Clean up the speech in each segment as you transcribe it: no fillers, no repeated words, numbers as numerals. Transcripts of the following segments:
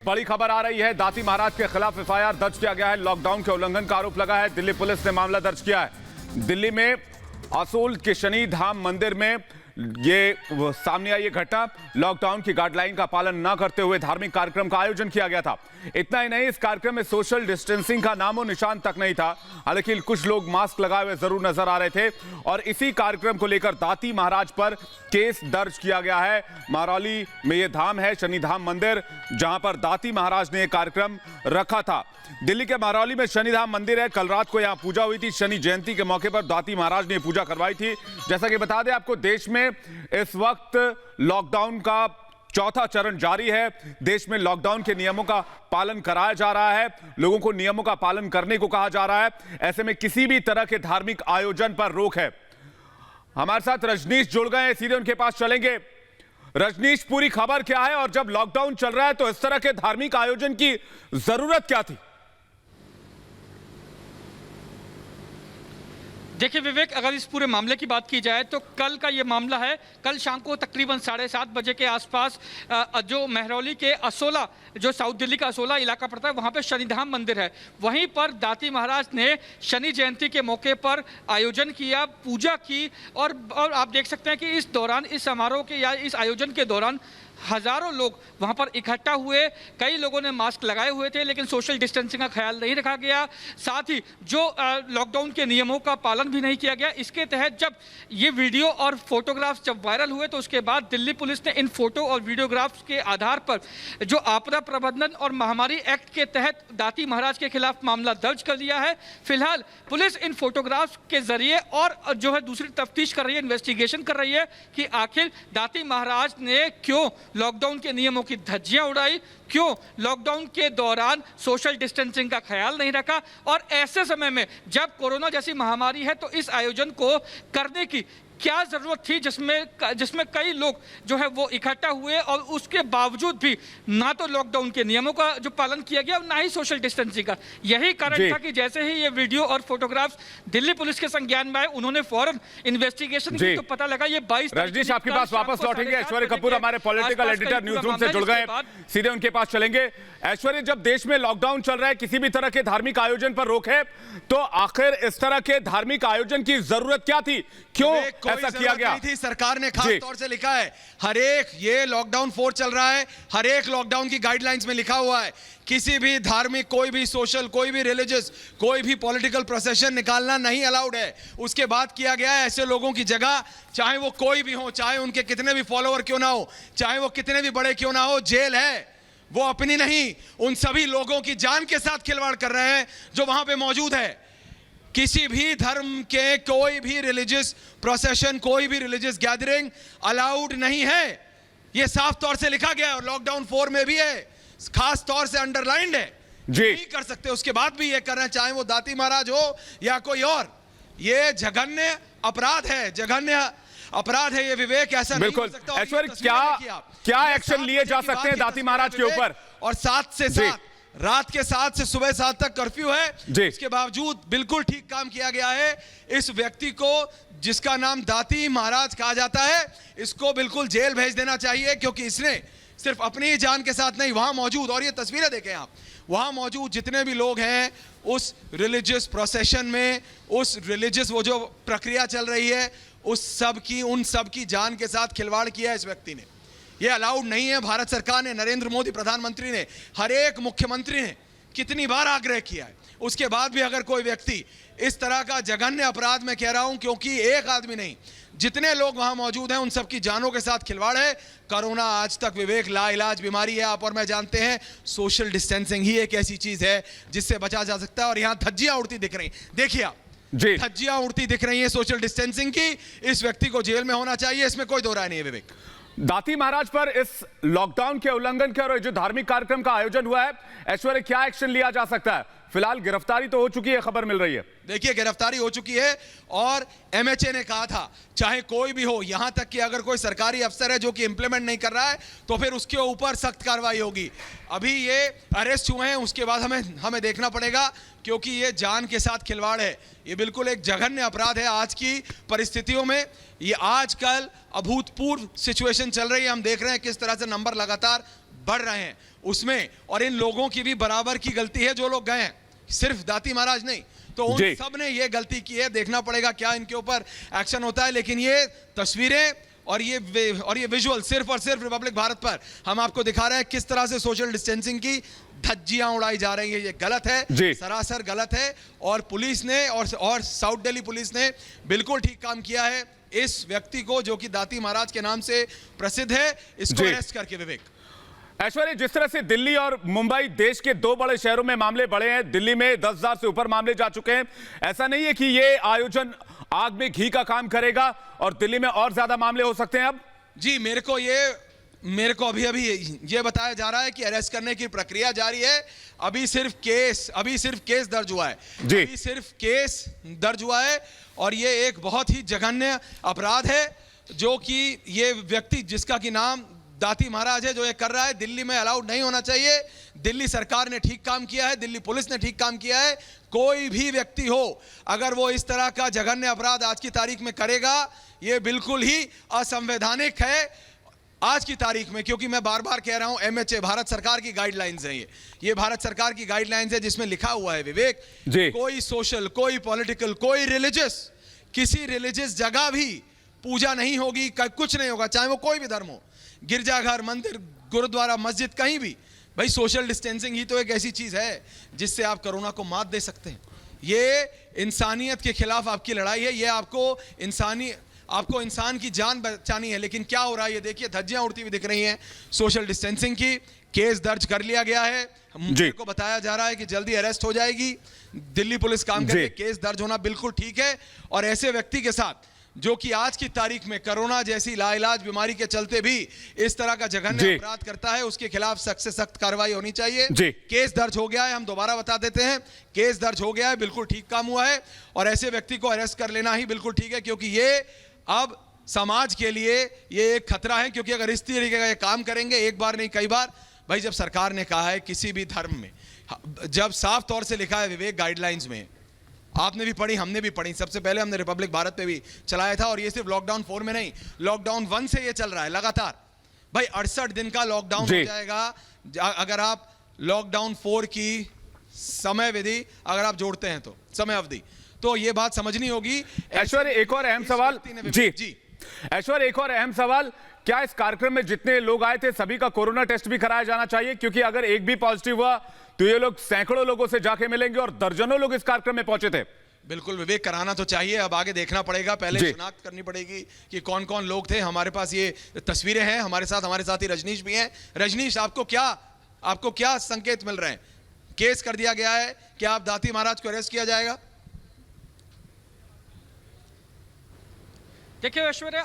बड़ी खबर आ रही है। दाती महाराज के खिलाफ एफआईआर दर्ज किया गया है। लॉकडाउन के उल्लंघन का आरोप लगा है। दिल्ली पुलिस ने मामला दर्ज किया है। दिल्ली में असोल के शनि धाम मंदिर में ये सामने आई ये घटना। लॉकडाउन की गाइडलाइन का पालन न करते हुए धार्मिक कार्यक्रम का आयोजन किया गया था। इतना ही नहीं, इस कार्यक्रम में सोशल डिस्टेंसिंग का नामो निशान तक नहीं था। हालांकि कुछ लोग मास्क लगाए हुए जरूर नजर आ रहे थे और इसी कार्यक्रम को लेकर दाती महाराज पर केस दर्ज किया गया है। महरौली में ये धाम है, शनि धाम मंदिर, जहां पर दाती महाराज ने कार्यक्रम रखा था। दिल्ली के महरौली में शनि धाम मंदिर है। कल रात को यहां पूजा हुई थी। शनि जयंती के मौके पर दाती महाराज ने पूजा करवाई थी। जैसा कि बता दें आपको, देश में इस वक्त लॉकडाउन का चौथा चरण जारी है। देश में लॉकडाउन के नियमों का पालन कराया जा रहा है। लोगों को नियमों का पालन करने को कहा जा रहा है। ऐसे में किसी भी तरह के धार्मिक आयोजन पर रोक है। हमारे साथ रजनीश जुड़ गए हैं, सीधे उनके पास चलेंगे। रजनीश, पूरी खबर क्या है और जब लॉकडाउन चल रहा है तो इस तरह के धार्मिक आयोजन की जरूरत क्या थी? देखिए विवेक, अगर इस पूरे मामले की बात की जाए तो कल का ये मामला है। कल शाम को तकरीबन 7:30 बजे के आसपास जो महरौली के असोला, जो साउथ दिल्ली का असोला इलाका पड़ता है, वहाँ पे शनिधाम मंदिर है। वहीं पर दाती महाराज ने शनि जयंती के मौके पर आयोजन किया, पूजा की और आप देख सकते हैं कि इस दौरान, इस समारोह के या इस आयोजन के दौरान हजारों लोग वहां पर इकट्ठा हुए। कई लोगों ने मास्क लगाए हुए थे लेकिन सोशल डिस्टेंसिंग का ख्याल नहीं रखा गया। साथ ही जो लॉकडाउन के नियमों का पालन भी नहीं किया गया। इसके तहत जब ये वीडियो और फोटोग्राफ्स जब वायरल हुए तो उसके बाद दिल्ली पुलिस ने इन फोटो और वीडियोग्राफ्स के आधार पर जो आपदा प्रबंधन और महामारी एक्ट के तहत दाती महाराज के खिलाफ मामला दर्ज कर लिया है। फिलहाल पुलिस इन फोटोग्राफ्स के जरिए और जो है दूसरी तफ्तीश कर रही है, इन्वेस्टिगेशन कर रही है कि आखिर दाती महाराज ने क्यों लॉकडाउन के नियमों की धज्जियां उड़ाई, क्यों लॉकडाउन के दौरान सोशल डिस्टेंसिंग का ख्याल नहीं रखा। और ऐसे समय में जब कोरोना जैसी महामारी है तो इस आयोजन को करने की क्या जरूरत थी, जिसमें कई लोग जो है वो इकट्ठा हुए और उसके बावजूद भी ना तो लॉकडाउन के नियमों का जो पालन किया गया ना ही सोशल डिस्टेंसिंग का। यही कारण था कि जैसे ही ये वीडियो और फोटोग्राफ्स दिल्ली पुलिस के संज्ञान में आए, उन्होंने फौरन इन्वेस्टिगेशन की तो पता लगा ये 22। रजनीश, आपके पास वापस लौटेंगे। ऐश्वर्य कपूर हमारे पॉलिटिकल एडिटर न्यूज रूम से जुड़ गए, सीधे उनके पास चलेंगे। ऐश्वर्य, जब देश में लॉकडाउन चल रहा है, किसी भी तरह के धार्मिक आयोजन पर रोक है, तो आखिर इस तरह के धार्मिक आयोजन की जरूरत क्या थी? क्यों ऐसा किया गया? नहीं थी। सरकार ने खास तौर से लिखा है, हर एक, ये लॉकडाउन 4 चल रहा है, हर एक लॉकडाउन की गाइडलाइंस में लिखा हुआ है किसी भी धार्मिक, कोई भी सोशल, कोई भी रिलीजियस, कोई भी पॉलिटिकल प्रोसेशन निकालना नहीं अलाउड है। उसके बाद किया गया है ऐसे लोगों की जगह, चाहे वो कोई भी हो, चाहे उनके कितने भी फॉलोअर क्यों ना हो, चाहे वो कितने भी बड़े क्यों ना हो, जेल है। वो अपनी नहीं, उन सभी लोगों की जान के साथ खिलवाड़ कर रहे हैं जो वहां पे मौजूद है। किसी भी धर्म के कोई भी रिलीजियस प्रोसेशन, कोई भी रिलीजियस गैदरिंग अलाउड नहीं है। यह साफ तौर से लिखा गया है और लॉकडाउन 4 में भी है, खास तौर से अंडरलाइंड है। नहीं कर सकते, उसके बाद भी ये कर रहे हैं, चाहे वो दाती महाराज हो या कोई और। ये जघन्य अपराध है, जघन्य अपराध है ये विवेक, ऐसा नहीं हो सकता। ऐश्वर्य, क्या एक्शन लिए जा सकते हैं दाती महाराज के ऊपर? और 7 से 7 रात के 7 से सुबह 7 तक कर्फ्यू है। इसके बावजूद बिल्कुल ठीक काम किया गया है। इस व्यक्ति को, जिसका नाम दाती महाराज कहा जाता है, इसको बिल्कुल जेल भेज देना चाहिए, क्योंकि इसने सिर्फ अपनी ही जान के साथ नहीं, वहां मौजूद, और ये तस्वीरें देखें आप, वहां मौजूद जितने भी लोग हैं उस रिलीजियस प्रोसेशन में, उस रिलीजियस वो जो प्रक्रिया चल रही है, उन सब की जान के साथ खिलवाड़ किया है इस व्यक्ति ने। ये अलाउड नहीं है। भारत सरकार ने, नरेंद्र मोदी प्रधानमंत्री ने, हर एक मुख्यमंत्री ने कितनी बार आग्रह किया है। उसके बाद भी अगर कोई व्यक्ति इस तरह का जघन्य अपराध, में कह रहा हूं क्योंकि एक आदमी नहीं, जितने लोग वहां मौजूद हैं उन सबकी जानों के साथ खिलवाड़ है। कोरोना आज तक विवेक लाइलाज बीमारी है, आप और मैं जानते हैं। सोशल डिस्टेंसिंग ही एक ऐसी चीज है जिससे बचा जा सकता है। और यहां धज्जियां उड़ती दिख रही, देखिए आप, धज्जियां उड़ती दिख रही है सोशल डिस्टेंसिंग की। इस व्यक्ति को जेल में होना चाहिए, इसमें कोई दो राय नहीं है विवेक। दाती महाराज पर इस लॉकडाउन के उल्लंघन के और जो धार्मिक कार्यक्रम का आयोजन हुआ है, ऐश्वर्य, क्या एक्शन लिया जा सकता है? फिलहाल गिरफ्तारी तो हो चुकी है, खबर मिल रही है। देखिए, गिरफ्तारी हो चुकी है और एमएचए ने कहा था चाहे कोई भी हो, यहां तक कि अगर कोई सरकारी अफसर है जो कि इंप्लीमेंट नहीं कर रहा है तो फिर उसके ऊपर सख्त कार्रवाई होगी। अभी ये अरेस्ट हुए हैं, उसके बाद हमें देखना पड़ेगा, क्योंकि ये जान के साथ खिलवाड़ है। ये बिल्कुल एक जघन्य अपराध है आज की परिस्थितियों में। ये आजकल अभूतपूर्व सिचुएशन चल रही है, हम देख रहे हैं किस तरह से नंबर लगातार बढ़ रहे हैं उसमें, और इन लोगों की भी बराबर की गलती है जो लोग गए हैं, सिर्फ दाती महाराज नहीं, तो उन सब ने ये गलती की है। देखना पड़ेगा क्या इनके ऊपर एक्शन होता है। लेकिन ये तस्वीरें और ये विजुअल सिर्फ और सिर्फ रिपब्लिक भारत पर हम आपको दिखा रहे हैं किस तरह से सोशल डिस्टेंसिंग की धज्जियां उड़ाई जा रही है। ये गलत है, सरासर गलत है। और पुलिस ने और साउथ दिल्ली पुलिस ने बिल्कुल ठीक काम किया है। इस व्यक्ति को जो कि दाती महाराज के नाम से प्रसिद्ध है, इसको अरेस्ट करके विवेक। ऐश्वर्या, जिस तरह से दिल्ली और मुंबई देश के दो बड़े शहरों में मामले बढ़े हैं, दिल्ली में 10,000 से ऊपर मामले जा चुके हैं, ऐसा नहीं है कि ये आयोजन आग में घी का काम करेगा और दिल्ली में और ज्यादा मामले हो सकते हैं अब? जी, मेरे को अभी ये बताया जा रहा है कि अरेस्ट करने की प्रक्रिया जारी है। अभी सिर्फ केस दर्ज हुआ है। अभी सिर्फ केस दर्ज हुआ है और ये एक बहुत ही जघन्य अपराध है जो कि ये व्यक्ति जिसका कि नाम दाती महाराज है जो ये कर रहा है, दिल्ली में अलाउड नहीं होना चाहिए। दिल्ली सरकार ने ठीक काम किया है, दिल्ली पुलिस ने ठीक काम किया है। कोई भी व्यक्ति हो, अगर वो इस तरह का जघन्य अपराध आज की तारीख में करेगा, ये बिल्कुल ही असंवैधानिक है आज की तारीख में। क्योंकि मैं बार बार कह रहा हूं, MHA भारत सरकार की गाइडलाइंस है, ये भारत सरकार की गाइडलाइंस है जिसमें लिखा हुआ है विवेक, कोई सोशल, कोई पॉलिटिकल, कोई रिलीजियस, किसी रिलीजियस जगह भी पूजा नहीं होगी, कुछ नहीं होगा, चाहे वो कोई भी धर्म हो, गिरजाघर, मंदिर, गुरुद्वारा, मस्जिद, कहीं भी। भाई सोशल डिस्टेंसिंग ही तो एक ऐसी चीज है जिससे आप कोरोना को मात दे सकते हैं। ये इंसानियत के खिलाफ आपकी लड़ाई है। ये आपको इंसान की जान बचानी है। लेकिन क्या हो रहा है ये देखिए, धज्जियां उड़ती हुई दिख रही हैं सोशल डिस्टेंसिंग की। केस दर्ज कर लिया गया है, मुझे को बताया जा रहा है कि जल्दी अरेस्ट हो जाएगी। दिल्ली पुलिस काम कर रही है, केस दर्ज होना बिल्कुल ठीक है। और ऐसे व्यक्ति के साथ जो कि आज की तारीख में कोरोना जैसी लाइलाज बीमारी के चलते भी इस तरह का जघन्य अपराध करता है, उसके खिलाफ सख्त से सख्त कार्रवाई होनी चाहिए। केस दर्ज हो गया है, हम दोबारा बता देते हैं, केस दर्ज हो गया है, बिल्कुल ठीक काम हुआ है। और ऐसे व्यक्ति को अरेस्ट कर लेना ही बिल्कुल ठीक है, क्योंकि ये अब समाज के लिए ये एक खतरा है। क्योंकि अगर इस तरीके का ये काम करेंगे, एक बार नहीं कई बार, भाई जब सरकार ने कहा है किसी भी धर्म में, जब साफ तौर से लिखा है विवेक गाइडलाइंस में, आपने भी पढ़ी, हमने भी पढ़ी, सबसे पहले हमने रिपब्लिक भारत पे भी चलाया था। और ये सिर्फ लॉकडाउन 4 में नहीं, लॉकडाउन 1 से ये चल रहा है लगातार। भाई 68 दिन का लॉकडाउन हो जाएगा अगर आप लॉकडाउन 4 की समय विधि अगर आप जोड़ते हैं तो समय अवधि, तो ये बात समझनी होगी। ऐश्वर्या, एक और अहम सवाल जी ऐश्वर्या, एक और अहम सवाल, क्या इस कार्यक्रम में जितने लोग आए थे सभी का कोरोना टेस्ट भी कराया जाना चाहिए? क्योंकि अगर एक भी पॉजिटिव हुआ तो ये लोग सैकड़ों लोगों से जाके मिलेंगे और दर्जनों लोग इस कार्यक्रम में पहुंचे थे। बिल्कुल विवेक, कराना तो चाहिए। अब आगे देखना पड़ेगा, पहले शिनाख्त करनी पड़ेगी कि कौन कौन लोग थे। हमारे पास ये तस्वीरें हैं, हमारे साथ ही रजनीश भी हैं। रजनीश, आपको क्या संकेत मिल रहे हैं? केस कर दिया गया है, क्या आप दाती महाराज को अरेस्ट किया जाएगा? देखिए ऐश्वर्या,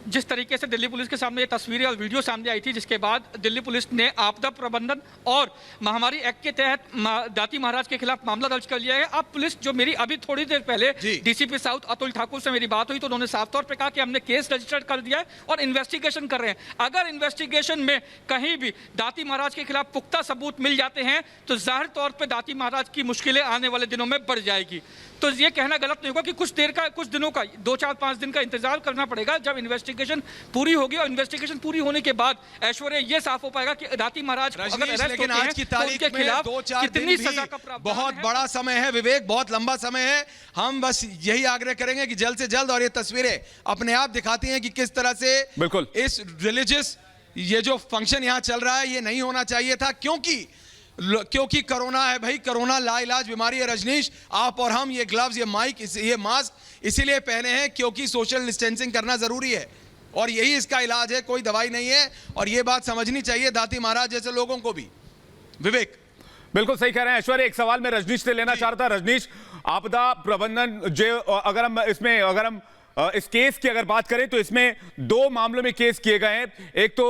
जिस तरीके से दिल्ली पुलिस के सामने ये तस्वीरें और वीडियो सामने आई थी, जिसके बाद दिल्ली पुलिस ने आपदा प्रबंधन और महामारी एक्ट के तहत दाती महाराज के खिलाफ मामला दर्ज कर लिया है। अब पुलिस, जो मेरी अभी थोड़ी देर पहले डीसीपी साउथ अतुल ठाकुर से मेरी बात हुई तो उन्होंने साफ तौर पर कहा कि हमने केस रजिस्टर कर दिया है और इन्वेस्टिगेशन कर रहे हैं। अगर इन्वेस्टिगेशन में कहीं भी दाती महाराज के खिलाफ पुख्ता सबूत मिल जाते हैं तो जाहिर तौर पर दाती महाराज की मुश्किलें आने वाले दिनों में बढ़ जाएगी। तो ये कहना गलत नहीं होगा कि कुछ दिनों का, 2, 4, 5 दिन का इंतजार करना पड़ेगा जब इन्वेस्टिगेशन पूरी होगी। और इन्वेस्टिगेशन पूरी होने के बाद ऐश्वर्या ये साफ हो पाएगा कि दाती महाराज को अगर अरेस्ट होते हैं, आज की तारीख में 2-4 कितनी सजा का प्रावधान बहुत बड़ा समय है विवेक, बहुत लंबा समय है। हम बस यही आग्रह करेंगे कि जल्द से जल्द, और ये तस्वीरें अपने आप दिखाती हैं कि किस तरह से बिल्कुल इस रिलीजियस ये जो फंक्शन यहां चल रहा है ये नहीं होना चाहिए था। क्योंकि कोरोना है भाई, कोरोना लाइलाज बीमारी है। रजनीश, आप और हम ये ग्लव्स, ये माइक, ये मास्क इसीलिए पहने हैं क्योंकि सोशल डिस्टेंसिंग करना जरूरी है और यही इसका इलाज है, कोई दवाई नहीं है। और ये बात समझनी चाहिए दाती महाराज जैसे लोगों को भी। विवेक, बिल्कुल सही कह रहे हैं ऐश्वर्या। एक सवाल मैं रजनीश से लेना चाह रहा था। रजनीश, आपदा प्रबंधन जो अगर हम इस केस की अगर बात करें तो इसमें 2 मामलों में केस किए गए हैं। एक तो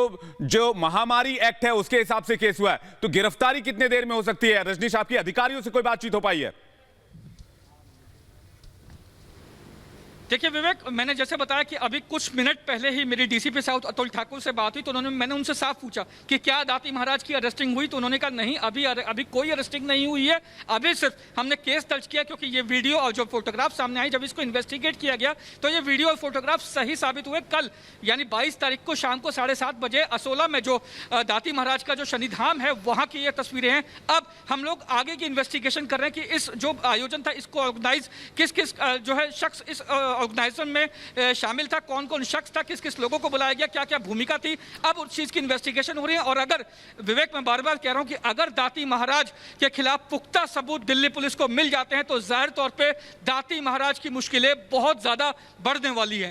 जो महामारी एक्ट है उसके हिसाब से केस हुआ है, तो गिरफ्तारी कितने देर में हो सकती है? रजनीश, आपकी अधिकारियों से कोई बातचीत हो पाई है? देखिए विवेक, मैंने जैसे बताया कि अभी कुछ मिनट पहले ही मेरी डीसीपी साउथ अतुल ठाकुर से बात हुई, तो मैंने उनसे साफ पूछा कि क्या दाती महाराज की अरेस्टिंग हुई, तो उन्होंने कहा नहीं, अभी कोई अरेस्टिंग नहीं हुई है। अभी सिर्फ हमने केस दर्ज किया क्योंकि ये वीडियो और जो फोटोग्राफ सामने आई, जब इसको इन्वेस्टिगेट किया गया तो ये वीडियो और फोटोग्राफ सही साबित हुए। कल यानी 22 तारीख को शाम को 7:30 बजे असोला में जो दाती महाराज का जो शनिधाम है वहां की ये तस्वीरें हैं। अब हम लोग आगे की इन्वेस्टिगेशन कर रहे हैं कि इस जो आयोजन था इसको ऑर्गेनाइज किस किस जो है शख्स इस ऑर्गेनाइजेशन में शामिल था, कौन कौन शख्स था, किस किस लोगों को बुलाया गया, क्या क्या भूमिका थी, अब उस चीज की इन्वेस्टिगेशन हो रही है। और अगर विवेक, मैं बार बार कह रहा हूं कि अगर दाती महाराज के खिलाफ पुख्ता सबूत दिल्ली पुलिस को मिल जाते हैं तो जाहिर तौर पे दाती महाराज की मुश्किलें बहुत ज्यादा बढ़ने वाली हैं।